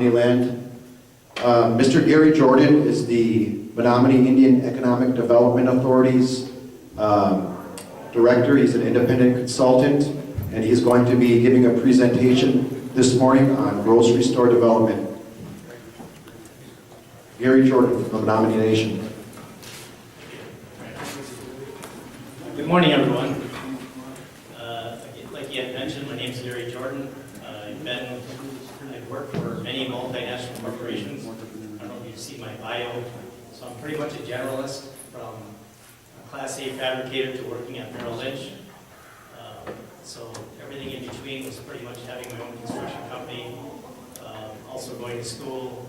land. Mr. Gary Jordan is the Menominee Indian Economic Development Authority's director. He's an independent consultant, and he's going to be giving a presentation this morning on grocery store development. Gary Jordan from the Menominee Nation. Good morning, everyone. Like you had mentioned, my name is Gary Jordan. I've worked for many multinational corporations. I don't know if you've seen my bio. So I'm pretty much a generalist, from a Class A fabricator to working at Merrill Lynch. So everything in between was pretty much having my own construction company, also going to school,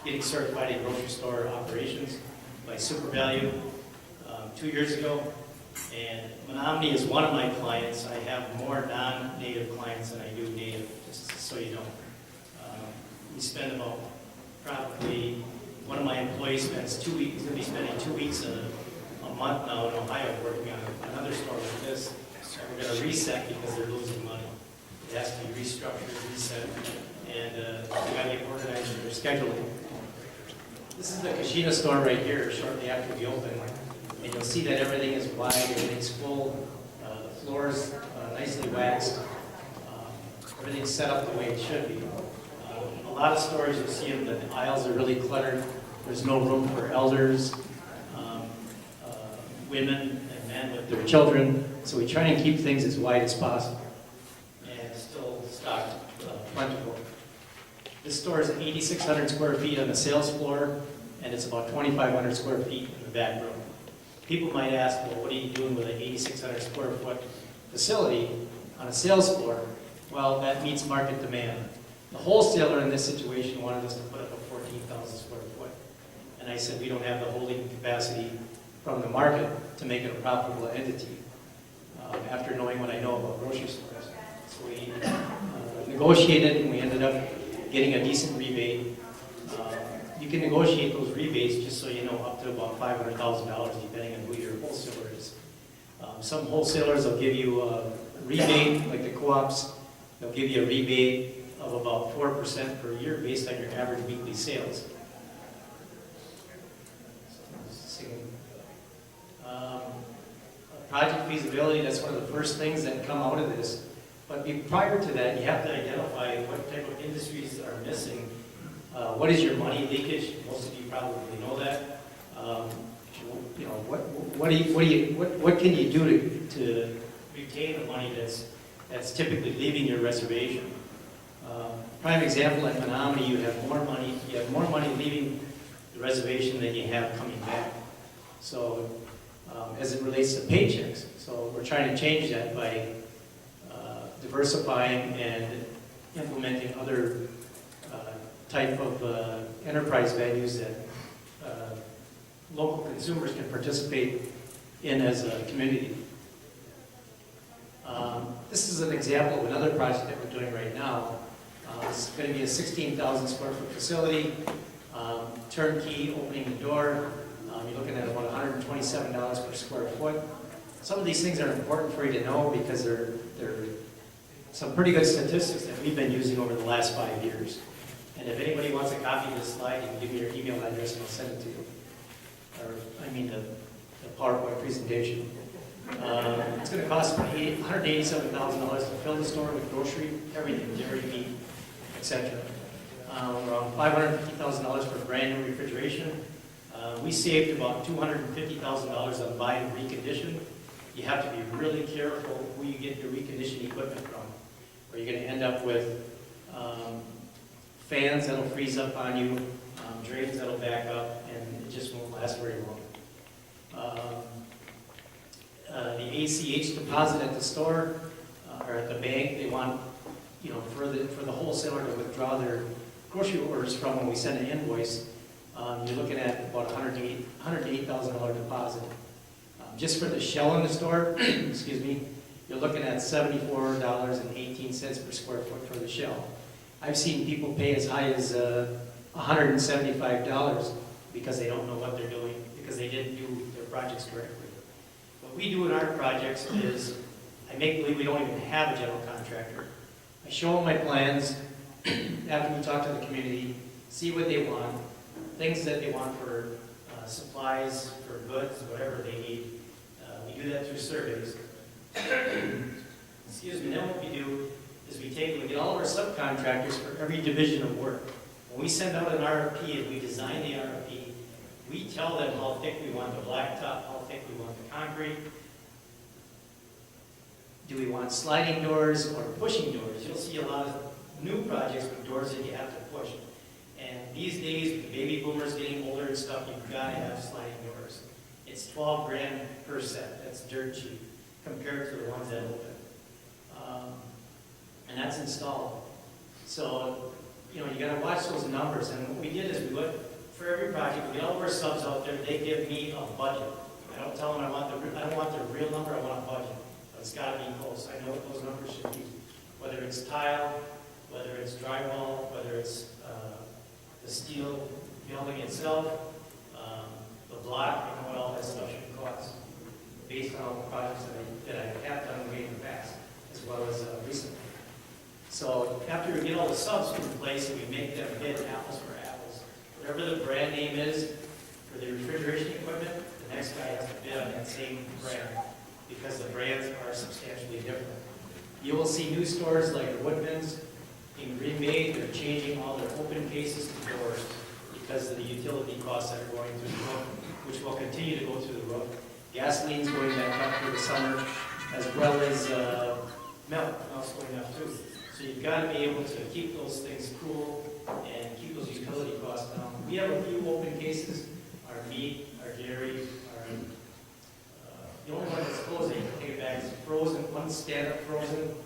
getting certified in grocery store operations by SuperValue 2 years ago. And Menominee is one of my clients. I have more non-native clients than I do native, just so you know. We spend about probably, one of my employees spends 2 weeks, he's going to be spending 2 weeks a month now in Ohio working on another store like this. So we're going to reset because they're losing money. It has to be restructured, reset, and we got to get organized in their scheduling. This is the Kashina store right here, shortly after we open. And you'll see that everything is wide, everything's full, the floor's nicely waxed, everything's set up the way it should be. A lot of stores you'll see them, the aisles are really cluttered. There's no room for elders, women and men with their children. So we try and keep things as wide as possible and still stocked plentiful. This store is 8,600 square feet on the sales floor, and it's about 2,500 square feet in the back room. People might ask, well, what are you doing with an 8,600 square foot facility on a sales floor? Well, that meets market demand. The wholesaler in this situation wanted us to put up a 14,000 square foot. And I said, we don't have the holding capacity from the market to make it a profitable entity, after knowing what I know about grocery stores. So we negotiated, and we ended up getting a decent rebate. You can negotiate those rebates, just so you know, up to about $500,000, depending on who your wholesaler is. Some wholesalers will give you a rebate, like the co-ops. They'll give you a rebate of about 4% per year based on your average weekly sales. Project feasibility, that's one of the first things that come out of this. But prior to that, you have to identify what type of industries are missing. What is your money leakage? Most of you probably know that. You know, what can you do to retain the money that's typically leaving your reservation? Prime example, at Menominee, you have more money leaving the reservation than you have coming back. So, as it relates to paychecks, so we're trying to change that by diversifying and implementing other type of enterprise values that local consumers can participate in as a community. This is an example of another project that we're doing right now. It's going to be a 16,000 square foot facility, turnkey, opening the door. You're looking at about $127 per square foot. Some of these things are important for you to know because they're some pretty good statistics that we've been using over the last 5 years. And if anybody wants a copy of this slide, you can give me your email address and I'll send it to you. Or, I mean, the PowerPoint presentation. It's going to cost $187,000 to fill the store with grocery, everything, dairy, meat, etc. Around $550,000 for brand new refrigeration. We saved about $250,000 on buying reconditioned. You have to be really careful who you get your reconditioned equipment from, or you're going to end up with fans that'll freeze up on you, drains that'll back up, and it just won't last very long. The ACH deposit at the store or at the bank, they want, you know, for the wholesaler to withdraw their grocery orders from when we send an invoice. You're looking at about $108,000 deposit. Just for the shell in the store, excuse me, you're looking at $74.18 per square foot for the shell. I've seen people pay as high as $175 because they don't know what they're doing, because they didn't do their projects correctly. What we do in our projects is, I make believe we don't even have a general contractor. I show them my plans, after we talk to the community, see what they want, things that they want for supplies, for goods, whatever they need. We do that through surveys. Excuse me, then what we do is we get all of our subcontractors for every division of work. When we send out an RFP and we design the RFP, we tell them how thick we want the blacktop, how thick we want the concrete. Do we want sliding doors or pushing doors? You'll see a lot of new projects with doors that you have to push. And these days, with the baby boomers getting older and stuff, you've got to have sliding doors. It's 12 grand per set. That's dirt cheap compared to the ones that open. And that's installed. So, you know, you got to watch those numbers. And what we did is we went for every project. We get all of our subs out there. They give me a budget. I don't tell them I don't want the real number. I want a budget. But it's got to be close. I know what those numbers should be. Whether it's tile, whether it's drywall, whether it's the steel building itself, the block, and what all that stuff should cost, based on all the projects that I have done way in the past, as well as recently. So after we get all the subs in place, we make them bid apples for apples. Whatever the brand name is for the refrigeration equipment, the next guy has to bid on that same brand, because the brands are substantially different. You will see new stores like the Woodman's being remade. They're changing all their open cases to doors because of the utility costs that are going through the roof, which will continue to go through the roof. Gasoline's going back up for the summer, as well as milk also going up too. So you've got to be able to keep those things cool and keep those utility costs down. We have a few open cases. Our meat, our dairy, the only one that's closing, I take it back, is frozen, one stand-up frozen,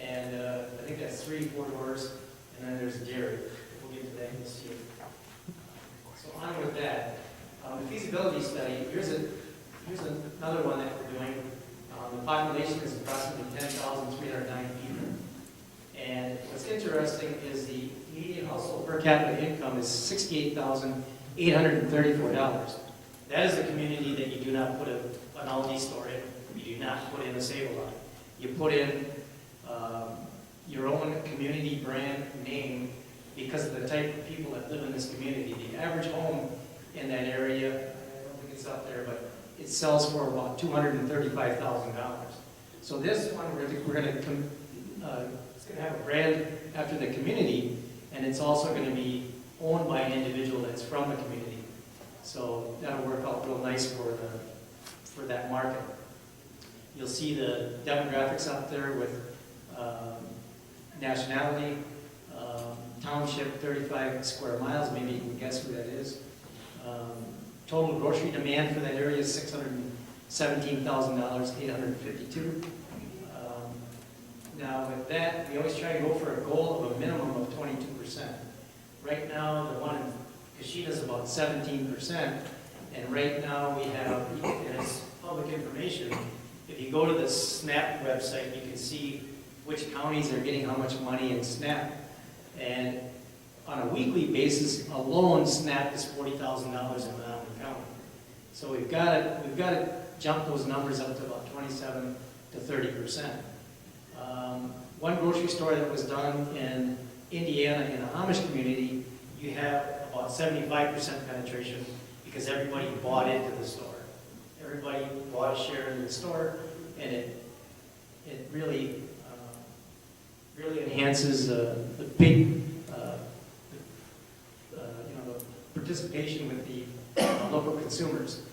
and I think that's 3-4 doors, and then there's dairy. We'll get to that, you'll see it. So on with that. The feasibility study, here's another one that we're doing. The population is approximately 10,309 people. And what's interesting is the median household per capita income is $68,834. That is a community that you do not put an Aldi store in. You do not put in a Save-A-Lot. You put in your own community brand name because of the type of people that live in this community. The average home in that area, I don't think it's up there, but it sells for about $235,000. So this one, it's going to have a brand after the community, and it's also going to be owned by an individual that's from the community. So that'll work out real nice for that market. You'll see the demographics up there with nationality, township, 35 square miles, maybe you can guess who that is. Total grocery demand for that area is $617,852. Now with that, we always try to go for a goal of a minimum of 22%. Right now, the one in Kashida is about 17%, and right now we have, and it's public information, if you go to the SNAP website, you can see which counties are getting how much money in SNAP. And on a weekly basis alone, SNAP is $40,000 in Menominee County. So we've got to jump those numbers up to about 27 to 30%. One grocery store that was done in Indiana in the Amish community, you have about 75% penetration because everybody bought into the store. Everybody bought a share in the store, and it really enhances the participation with the local consumers.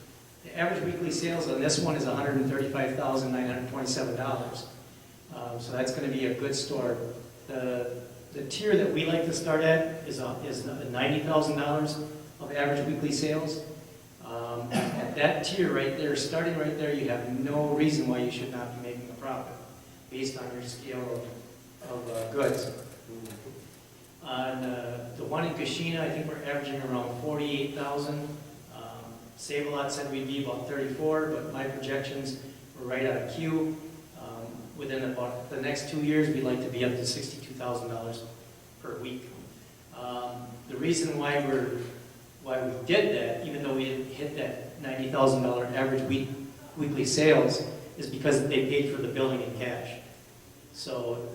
The average weekly sales on this one is $135,927. So that's going to be a good store. The tier that we like to start at is $90,000 of average weekly sales. At that tier right there, starting right there, you have no reason why you should not be making a profit based on your scale of goods. On the one in Kashina, I think we're averaging around 48,000. Save-A-Lot said we'd be about 34, but my projections were right out of queue. Within about the next 2 years, we'd like to be up to $62,000 per week. The reason why we did that, even though we didn't hit that $90,000 average weekly sales, is because they paid for the building in cash. So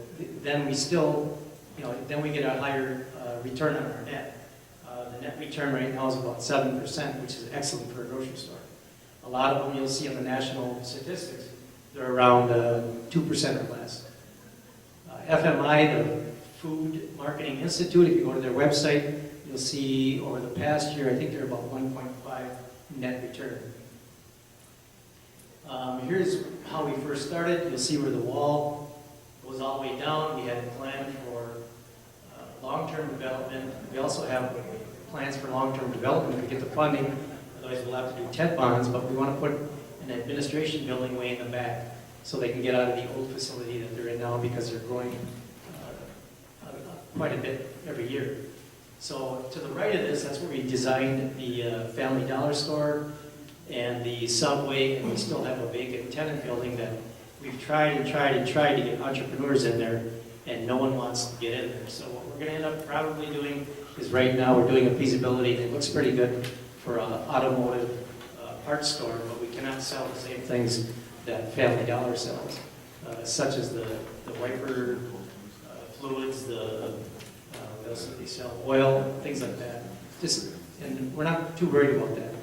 then we still then we get a higher return on our net. The net return right now is about 7%, which is excellent for a grocery store. A lot of them you'll see on the national statistics, they're around 2% or less. FMI, the Food Marketing Institute, if you go to their website, you'll see over the past year, I think they're about 1.5 net return. Here's how we first started. You'll see where the wall goes all the way down. We had a plan for long-term development. We also have plans for long-term development to get the funding. Otherwise, we'll have to do TED bonds, but we want to put an administration building way in the back so they can get out of the old facility that they're in now because they're growing quite a bit every year. So to the right of this, that's where we designed the Family Dollar store and the Subway, and we still have a vacant tenant building that we've tried and tried and tried to get entrepreneurs in there, and no one wants to get in there. So what we're going to end up probably doing is right now we're doing a feasibility that looks pretty good for an automotive parts store, but we cannot sell the same things that Family Dollar sells, such as the wiper fluids, what else do they sell? Oil, things like that. And we're not too worried about that.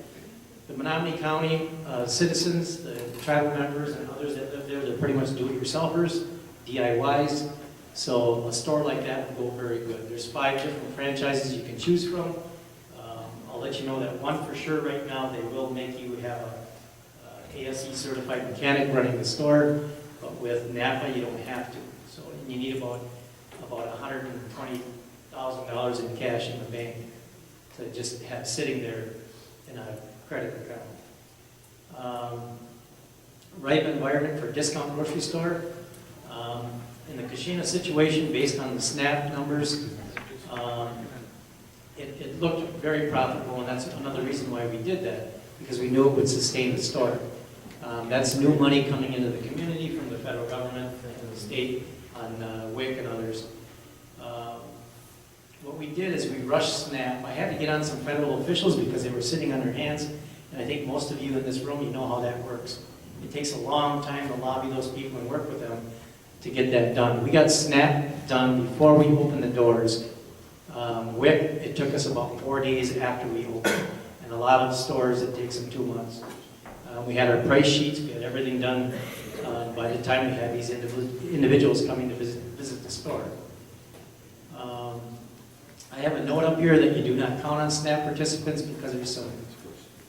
The Menominee County citizens, the tribal members, and others that live there, they're pretty much do-it-yourselfers, DIYs. So a store like that will go very good. There's 5 different franchises you can choose from. I'll let you know that one for sure right now, they will make you have a ASE certified mechanic running the store, but with NAPA you don't have to. So you need about $120,000 in cash in the bank to just have sitting there in a credit account. Ripe environment for a discount grocery store. In the Kashina situation, based on the SNAP numbers, it looked very profitable, and that's another reason why we did that, because we knew it would sustain the store. That's new money coming into the community from the federal government and the state on WIC and others. What we did is we rushed SNAP. I had to get on some federal officials because they were sitting on their hands, and I think most of you in this room, you know how that works. It takes a long time to lobby those people and work with them to get that done. We got SNAP done before we opened the doors. WIC, it took us about 4 days after we opened, and a lot of stores it takes them 2 months. We had our price sheets, we had everything done by the time we had these individuals coming to visit the store. I have a note up here that you do not count on SNAP participants because there's some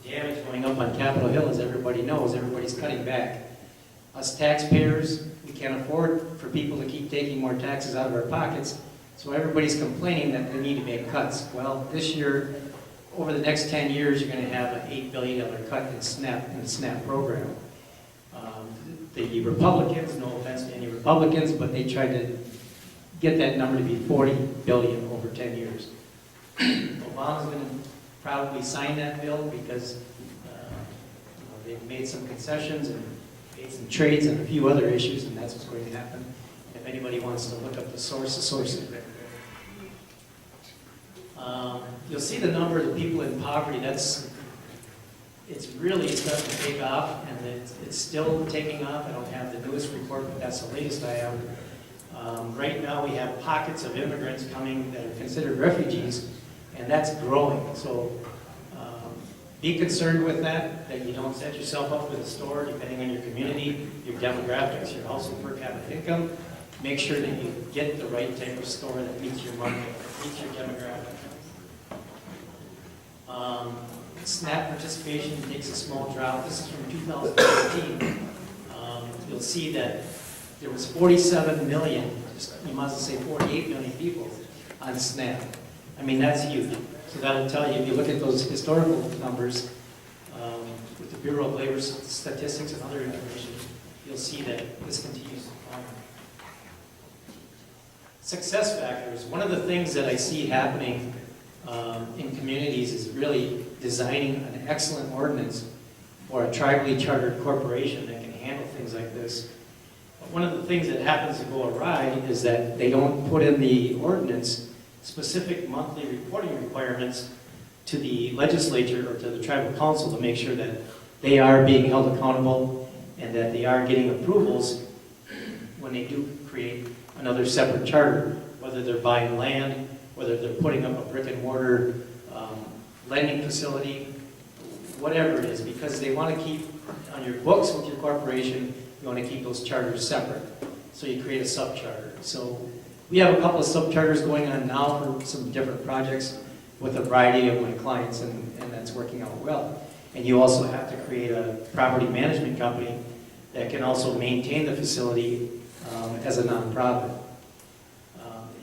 damage going up on Capitol Hill, as everybody knows. Everybody's cutting back. Us taxpayers, we can't afford for people to keep taking more taxes out of our pockets, so everybody's complaining that they need to make cuts. Well, this year, over the next 10 years, you're going to have an $8 billion cut in the SNAP program. The Republicans, no offense to any Republicans, but they tried to get that number to be $40 billion over 10 years. Obama's going to probably sign that bill because they've made some concessions and made some trades and a few other issues, and that's what's going to happen. If anybody wants to look up the source is right there. You'll see the number of the people in poverty. It's really starting to take off, and it's still taking off. I don't have the newest report, but that's the latest I have. Right now we have pockets of immigrants coming that are considered refugees, and that's growing. So be concerned with that you don't set yourself up with a store depending on your community, your demographics, your household per capita income. Make sure that you get the right type of store that meets your market, meets your demographic. SNAP participation takes a small drop. This is from 2015. You'll see that there was 47 million, you must say 48 million people on SNAP. I mean, that's huge. So that'll tell you, if you look at those historical numbers with the Bureau of Labor Statistics and other information, you'll see that this continues to climb. Success factors. One of the things that I see happening in communities is really designing an excellent ordinance for a tribally chartered corporation that can handle things like this. But one of the things that happens to go awry is that they don't put in the ordinance specific monthly reporting requirements to the legislature or to the tribal council to make sure that they are being held accountable and that they are getting approvals when they do create another separate charter, whether whether they're buying land, whether they're putting up a brick and mortar lending facility, whatever it is, because they want to keep on your books with your corporation, you want to keep those charters separate. So you create a subcharter. So we have a couple of subcharters going on now for some different projects with a variety of my clients, and that's working out well. And you also have to create a property management company that can also maintain the facility as a nonprofit.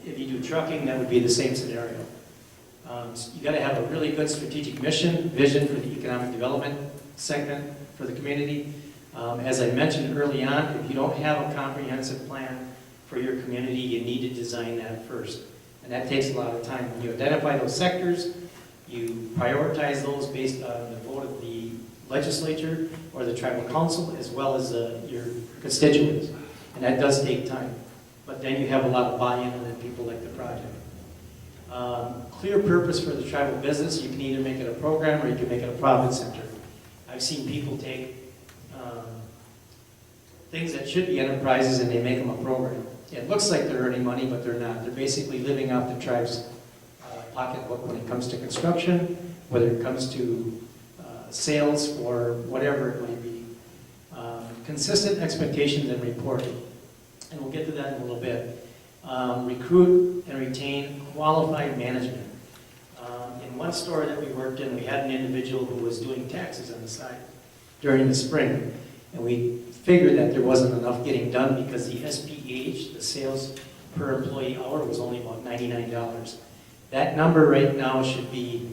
If you do trucking, that would be the same scenario. So you got to have a really good strategic vision for the economic development segment for the community. As I mentioned early on, if you don't have a comprehensive plan for your community, you need to design that first. And that takes a lot of time. When you identify those sectors, you prioritize those based on the vote of the legislature or the tribal council, as well as your constituents. And that does take time. But then you have a lot of buy-in and then people like the project. Clear purpose for the tribal business, you can either make it a program or you can make it a profit center. I've seen people take things that should be enterprises and they make them a program. It looks like they're earning money, but they're not. They're basically living off the tribe's pocketbook when it comes to construction, whether it comes to sales or whatever it might be. Consistent expectations and reporting. And we'll get to that in a little bit. Recruit and retain qualified management. In one store that we worked in, we had an individual who was doing taxes on the side during the spring. And we figured that there wasn't enough getting done because the SPH, the sales per employee hour, was only about $99. That number right now should be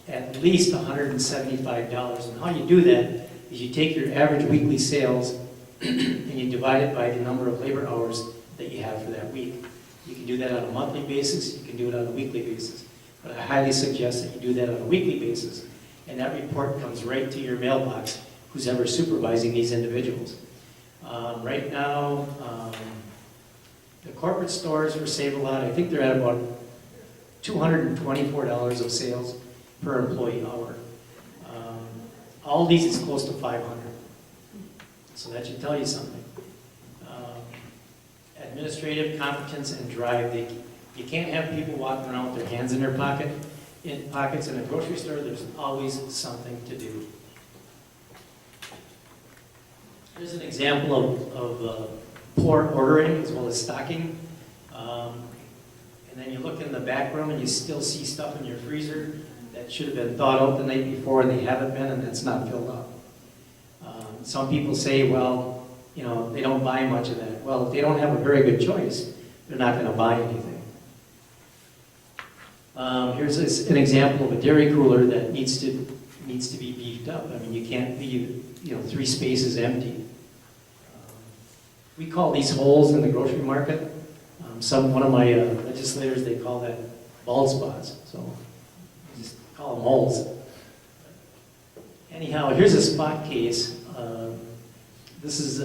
at least $175. And how you do that is you take your average weekly sales and you divide it by the number of labor hours that you have for that week. You can do that on a monthly basis, you can do it on a weekly basis. But I highly suggest that you do that on a weekly basis. And that report comes right to your mailbox, who's ever supervising these individuals. Right now, the corporate stores for Save-A-Lot, I think they're at about $224 of sales per employee hour. Aldi's is close to $500. So that should tell you something. Administrative competence and drive. You can't have people walking around with their hands in their pockets. In a grocery store, there's always something to do. Here's an example of poor ordering as well as stocking. And then you look in the back room and you still see stuff in your freezer that should have been thawed out the night before and they haven't been, and that's not filled up. Some people say, well, you know, they don't buy much of that. Well, if they don't have a very good choice, they're not going to buy anything. Here's an example of a dairy cooler that needs to be beefed up. I mean, you can't leave 3 spaces empty. We call these holes in the grocery market. One of my legislators, they call that bald spots. So we just call them holes. Anyhow, here's a spot case. This is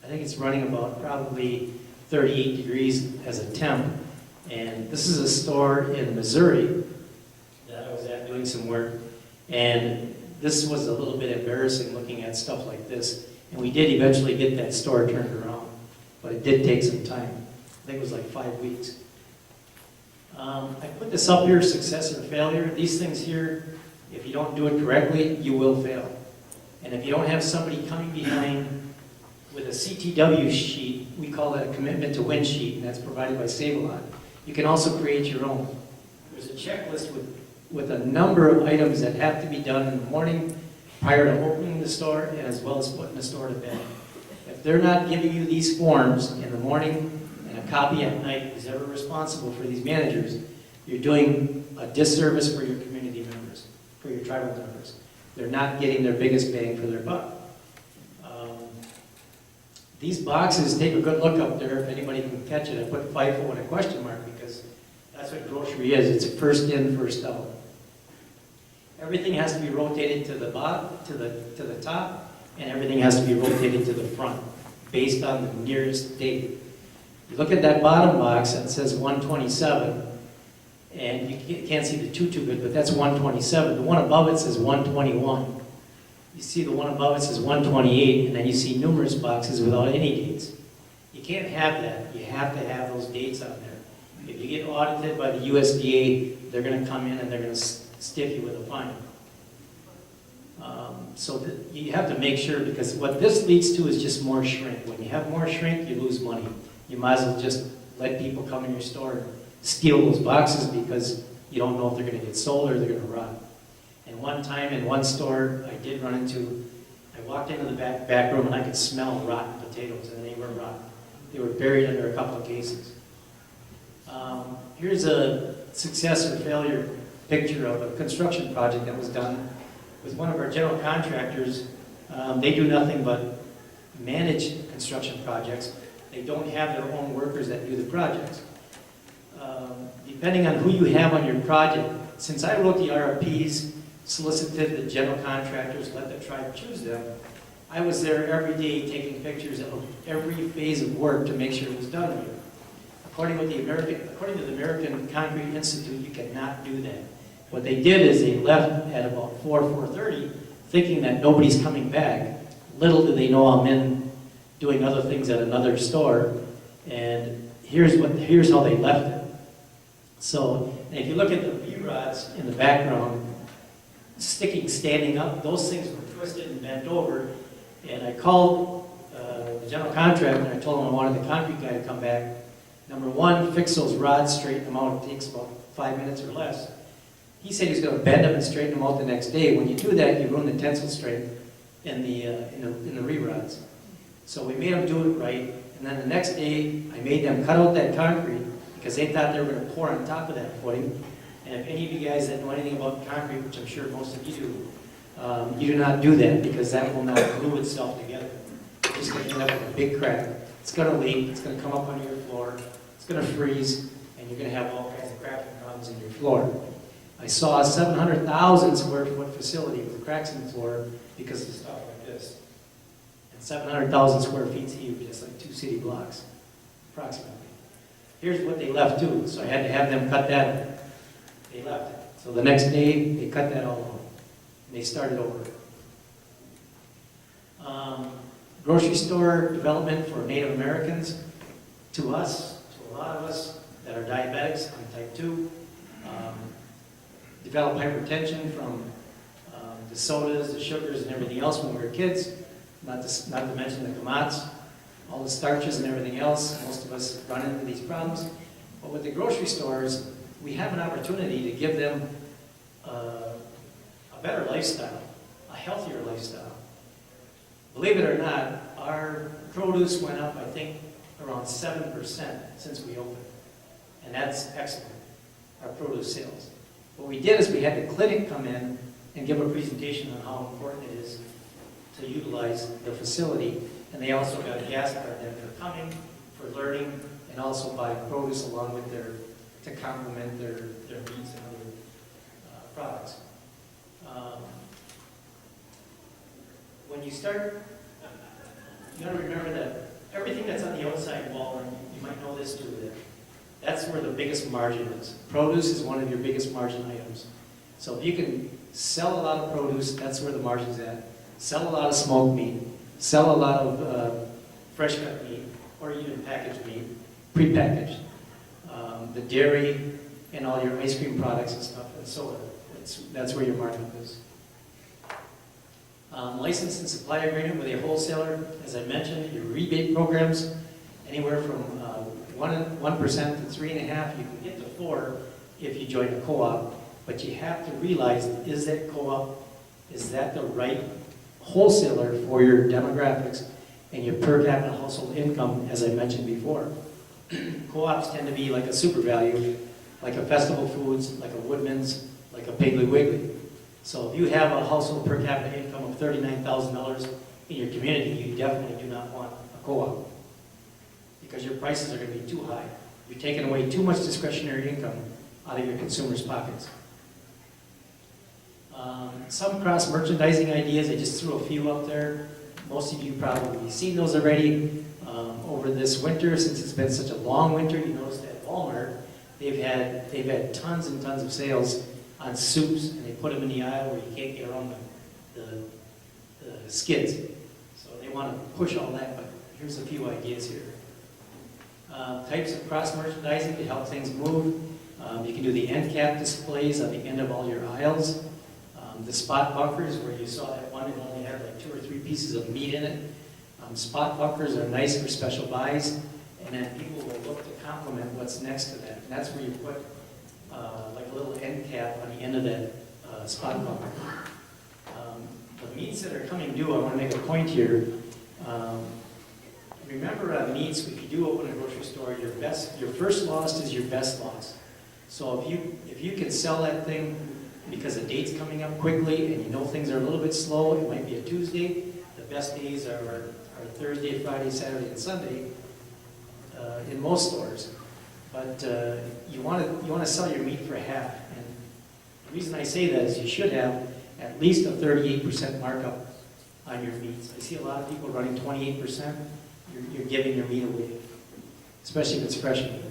I think it's running about probably 38 degrees as a temp. And this is a store in Missouri that I was at doing some work. And this was a little bit embarrassing looking at stuff like this. And we did eventually get that store turned around. But it did take some time. I think it was like 5 weeks. I put this up here, success or failure. These things here, if you don't do it correctly, you will fail. And if you don't have somebody coming behind with a CTW sheet, we call that a commitment to win sheet, and that's provided by Save-A-Lot. You can also create your own. There's a checklist with a number of items that have to be done in the morning prior to opening the store and as well as putting the store to bed. If they're not giving you these forms in the morning and a copy at night, who's ever responsible for these managers, you're doing a disservice for your community members, for your tribal members. They're not getting their biggest bang for their buck. These boxes, take a good look up there if anybody can catch it. I put FIFO and a question mark because that's what grocery is. It's first in, first out. Everything has to be rotated to the bottom, to the top, and everything has to be rotated to the front based on the nearest date. You look at that bottom box that says 127, and you can't see the 2 too good, but that's 127. The one above it says 121. You see the one above it says 128, and then you see numerous boxes without any dates. You can't have that. You have to have those dates on there. If you get audited by the USDA, they're going to come in and they're going to stiff you with a fine. So you have to make sure, because what this leads to is just more shrink. When you have more shrink, you lose money. You might as well just let people come in your store and steal those boxes, because you don't know if they're going to get sold or they're going to rot. And one time in one store, I did run into, I walked into the back room and I could smell rotten potatoes, and they were rotten. They were buried under a couple of cases. Here's a success or failure picture of a construction project that was done with one of our general contractors. They do nothing but manage construction projects. They don't have their own workers that do the projects. Depending on who you have on your project, since I wrote the RFPs, solicited the general contractors, let the tribe choose them, I was there every day taking pictures of every phase of work to make sure it was done right. According to the American Concrete Institute, you cannot do that. What they did is they left at about 4:30, thinking that nobody's coming back. Little do they know I'm in doing other things at another store, and here's how they left it. So, and if you look at the V-rods in the background, standing up, those things were twisted and bent over, and I called the general contractor and I told him I wanted the concrete guy to come back. Number one, fix those rods, straighten them out. It takes about 5 minutes or less. He said he's going to bend them and straighten them out the next day. When you do that, you ruin the tensile strength in the re-rods. So we made them do it right, and then the next day I made them cut out that concrete because they thought they were going to pour on top of that footing. And if any of you guys that know anything about concrete, which I'm sure most of you do, you do not do that, because that will not glue itself together. It's just going to end up with a big crack. It's going to leak. It's going to come up under your floor. It's going to freeze, and you're going to have all kinds of cracking problems in your floor. I saw a 700,000 square foot facility with cracks in the floor because of stuff like this. And 700,000 square feet is huge. It's like 2 city blocks, approximately. Here's what they left too, so I had to have them cut that out. They left it. So the next day, they cut that all out. And they started over. Grocery store development for Native Americans. To us, to a lot of us that are diabetics, I'm type 2, developed hypertension from the sodas, the sugars, and everything else when we were kids, not to mention the kamats, all the starches and everything else. Most of us run into these problems. But with the grocery stores, we have an opportunity to give them a better lifestyle, a healthier lifestyle. Believe it or not, our produce went up, I think, around 7% since we opened. And that's excellent, our produce sales. What we did is we had the clinic come in and give a presentation on how important it is to utilize the facility. And they also got a gas card then for coming, for learning, and also buy produce along with to complement their meats and other products. When you start, you got to remember that everything that's on the outside wall, and you might know this too, that's where the biggest margin is. Produce is one of your biggest margin items. So if you can sell a lot of produce, that's where the margin's at. Sell a lot of smoked meat, sell a lot of fresh cut meat, or even packaged meat, prepackaged. The dairy and all your ice cream products and stuff, and soda. That's where your market is. License and supply agreement with a wholesaler, as I mentioned, your rebate programs, anywhere from 1% to 3.5%, you can get to 4% if you join a co-op, but you have to realize, is that co-op, is that the right wholesaler for your demographics and your per capita household income, as I mentioned before. Co-ops tend to be like a super value, like a Festival Foods, like a Woodman's, like a Piggly Wiggly. So if you have a household per capita income of $39,000 in your community, you definitely do not want a co-op, because your prices are going to be too high. You're taking away too much discretionary income out of your consumers' pockets. Some cross-merchandising ideas, I just threw a few up there. Most of you probably seen those already. Over this winter, since it's been such a long winter, you notice that Walmart, they've had tons and tons of sales on soups, and they put them in the aisle where you can't get around the skids. So they want to push all that, but here's a few ideas here. Types of cross merchandising to help things move. You can do the end cap displays on the end of all your aisles. The spot bunkers, where you saw that one, it only had like 2 or 3 pieces of meat in it. Spot bunkers are nice for special buys, and then people will look to complement what's next to that. And that's where you put like a little end cap on the end of that spot bunker. The meats that are coming due, I want to make a point here. Remember meats, if you do open a grocery store, your first loss is your best loss. So if you can sell that thing because the date's coming up quickly and you know things are a little bit slow, it might be a Tuesday. The best days are Thursday, Friday, Saturday, and Sunday in most stores. But you want to sell your meat for half. And the reason I say that is you should have at least a 38% markup on your meats. I see a lot of people running 28%. You're giving your meat away, especially if it's fresh meat.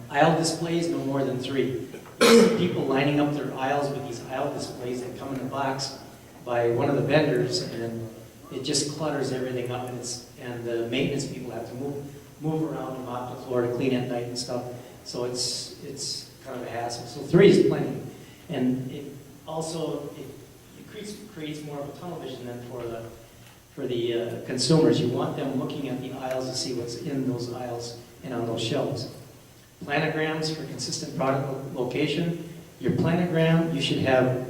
Aisle displays, no more than 3. You see people lining up their aisles with these aisle displays that come in a box by one of the vendors, and it just clutters everything up, and the maintenance people have to move around and mop the floor to clean at night and stuff. So it's kind of a hassle. So 3 is plenty, and it creates more of a tunnel vision than for the consumers. You want them looking at the aisles to see what's in those aisles and on those shelves. Planograms for consistent product location. Your planogram, you should have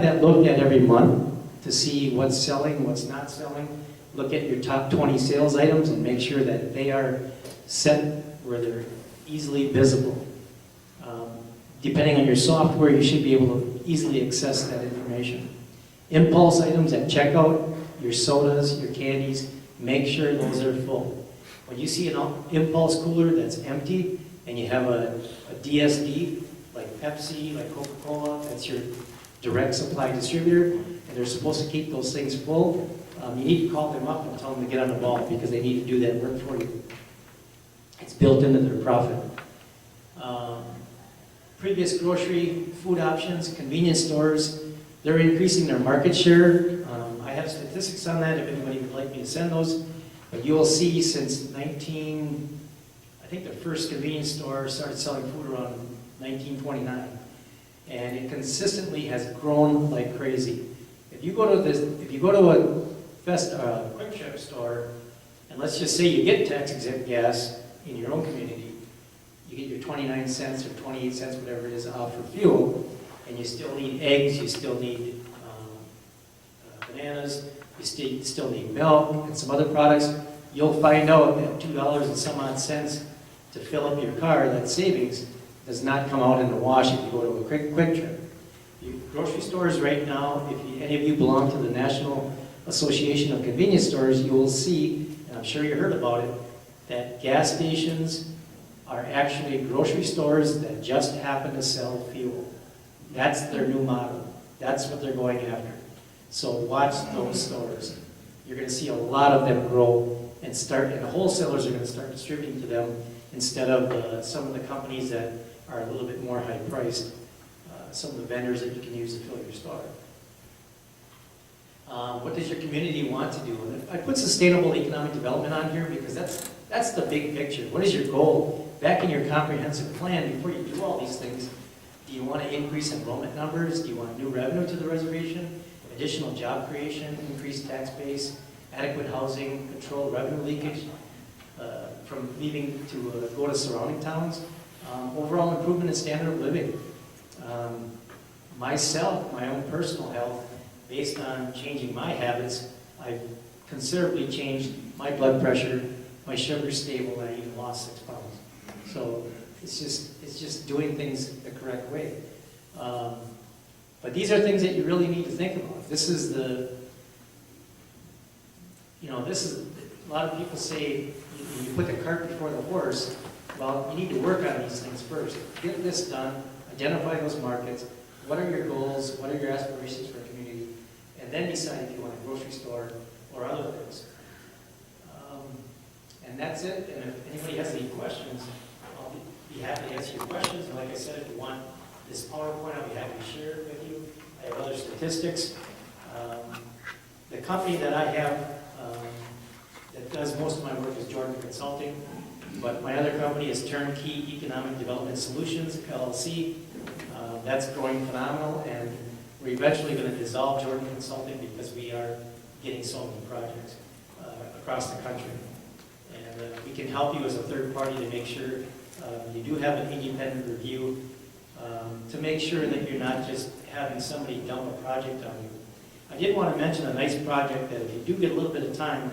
that looked at every month to see what's selling, what's not selling. Look at your top 20 sales items and make sure that they are set where they're easily visible. Depending on your software, you should be able to easily access that information. Impulse items at checkout, your sodas, your candies, make sure those are full. When you see an impulse cooler that's empty and you have a DSD, like Pepsi, like Coca-Cola, that's your direct supply distributor, and they're supposed to keep those things full, you need to call them up and tell them to get on the ball because they need to do that work for you. It's built into their profit. Previous grocery, food options, convenience stores, they're increasing their market share. I have statistics on that if anybody would like me to send those. But you will see since I think the first convenience store started selling food around 1929. And it consistently has grown like crazy. If you go to a quick trip store, and let's just say you get tax exempt gas in your own community, you get your 29 cents or 28 cents, whatever it is, off for fuel, and you still need eggs, you still need bananas, you still need milk and some other products, you'll find out that $2 and some odd cents to fill up your car, that savings, does not come out in the wash if you go to a quick trip. Grocery stores right now, if any of you belong to the National Association of Convenience Stores, you will see, and I'm sure you heard about it, that gas stations are actually grocery stores that just happen to sell fuel. That's their new model. That's what they're going after. So watch those stores. You're going to see a lot of them grow and the wholesalers are going to start distributing to them instead of some of the companies that are a little bit more high priced, some of the vendors that you can use to fill your store. What does your community want to do? And I put sustainable economic development on here because that's the big picture. What is your goal? Back in your comprehensive plan, before you do all these things, do you want to increase enrollment numbers? Do you want new revenue to the reservation? Additional job creation, increased tax base, adequate housing, control revenue leakage from leaving to go to surrounding towns, overall improvement in standard of living. Myself, my own personal health, based on changing my habits, I've considerably changed my blood pressure, my sugar's stable, and I even lost 6 pounds. So it's just doing things the correct way. But these are things that you really need to think about. This is a lot of people say, you put the cart before the horse. Well, you need to work on these things first. Get this done, identify those markets, what are your goals, what are your aspirations for a community, and then decide if you want a grocery store or other things. And that's it, and if anybody has any questions, I'll be happy to answer your questions. And like I said, if you want this PowerPoint, I'll be happy to share it with you. I have other statistics. The company that I have that does most of my work is Jordan Consulting, but my other company is Turnkey Economic Development Solutions, LLC. That's growing phenomenal, and we're eventually going to dissolve Jordan Consulting because we are getting so many projects across the country. And we can help you as a third party to make sure you do have an independent review to make sure that you're not just having somebody dump a project on you. I did want to mention a nice project that if you do get a little bit of time,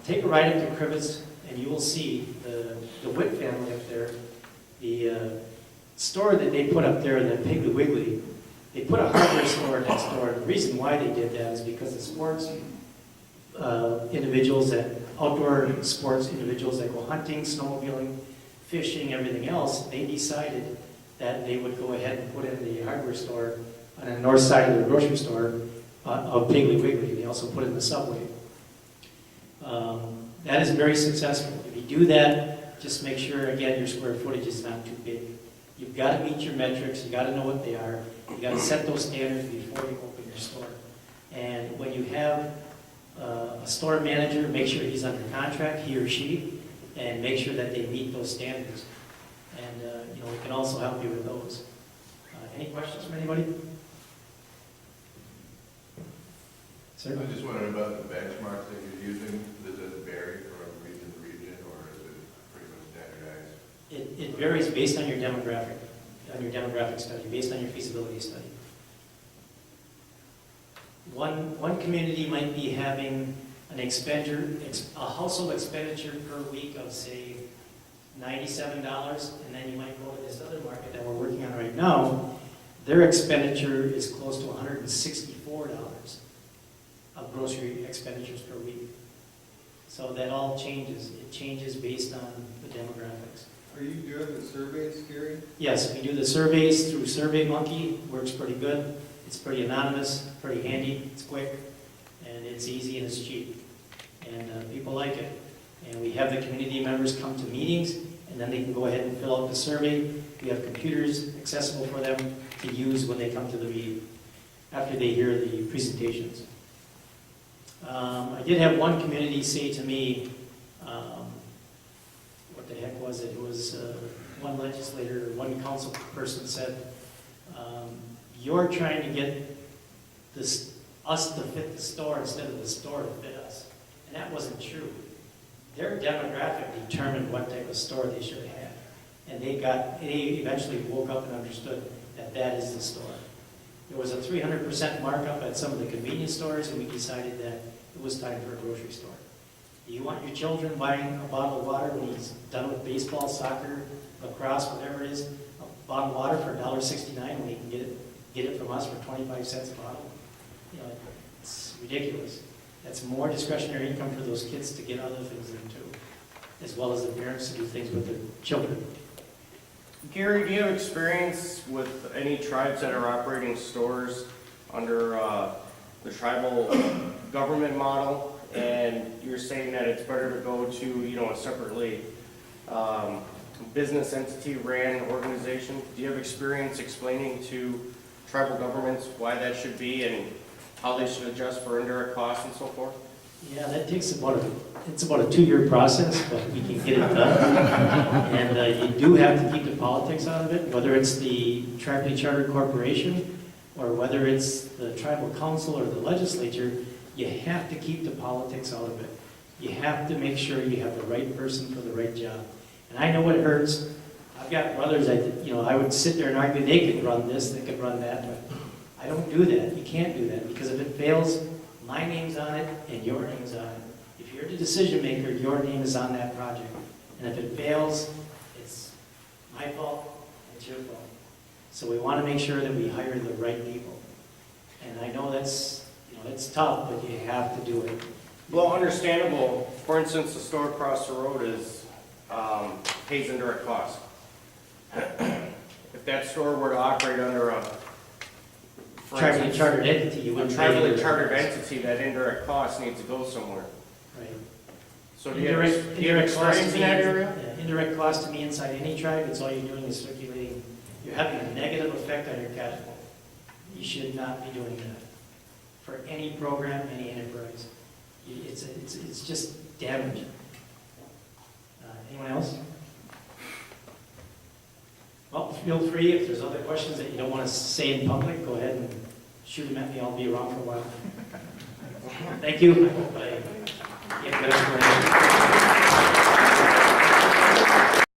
take a ride up to Crivets and you will see the Witt family up there, the store that they put up there, the Piggly Wiggly. They put a hardware store next door. The reason why they did that is because the sports individuals, outdoor sports individuals that go hunting, snowmobiling, fishing, everything else, they decided that they would go ahead and put in the hardware store on the north side of the grocery store of Piggly Wiggly. They also put in the Subway. That is very successful. If you do that, just make sure, again, your square footage is not too big. You've got to meet your metrics. You've got to know what they are. You've got to set those standards before you open your store. And when you have a store manager, make sure he's under contract, he or she, and make sure that they meet those standards. And we can also help you with those. Any questions from anybody? Sir? I just wondered about the benchmarks that you're using. Does it vary from region to region, or is it pretty much standardized? It varies based on your demographic study, based on your feasibility study. One community might be having a household expenditure per week of, say, $97, and then you might go to this other market that we're working on right now. Their expenditure is close to $164 of grocery expenditures per week. So that all changes. It changes based on the demographics. Are you doing the surveys, Gary? Yes, we do the surveys through SurveyMonkey. Works pretty good. It's pretty anonymous, pretty handy, it's quick, and it's easy and it's cheap. And people like it. And we have the community members come to meetings, and then they can go ahead and fill out the survey. We have computers accessible for them to use when they come to the meeting, after they hear the presentations. I did have one community say to me, what the heck was it? It was one legislator, one council person said, you're trying to get us to fit the store instead of the store to fit us. And that wasn't true. Their demographic determined what type of store they should have. And they eventually woke up and understood that that is the store. There was a 300% markup at some of the convenience stores, and we decided that it was time for a grocery store. Do you want your children buying a bottle of water when he's done with baseball, soccer, lacrosse, whatever it is, a bottle of water for $1.69 when he can get it from us for 25 cents a bottle? It's ridiculous. That's more discretionary income for those kids to get other things in too, as well as the parents to do things with their children. Gary, do you have experience with any tribes that are operating stores under the tribal government model? And you're saying that it's better to go to, a separately business entity ran organization. Do you have experience explaining to tribal governments why that should be and how they should adjust for indirect costs and so forth? Yeah, that takes about a 2-year process, but we can get it done. And you do have to keep the politics out of it, whether it's the tribally chartered corporation or whether it's the tribal council or the legislature. You have to keep the politics out of it. You have to make sure you have the right person for the right job. And I know it hurts. I've got brothers I would sit there and argue they could run this, they could run that, but I don't do that. You can't do that, because if it fails, my name's on it and your name's on it. If you're the decision maker, your name is on that project. And if it fails, it's my fault, it's your fault. So we want to make sure that we hire the right people. And I know it's tough, but you have to do it. Well, understandable. For instance, the store across the road pays indirect costs. If that store were to operate under Tribally chartered entity, you a wouldn't tribally chartered entity, that indirect cost needs to go somewhere. Right. So do you have experience in that area? Yeah, indirect cost to me inside any tribe, it's all you're doing is circulating. You're having a negative effect on your cash flow. You should not be doing that for any program, any enterprise. It's just damage. Anyone else? Well, feel free, if there's other questions that you don't want to say in public, go ahead and shoot them at me, I'll be around for a while. Thank you. I hope I get good explanation.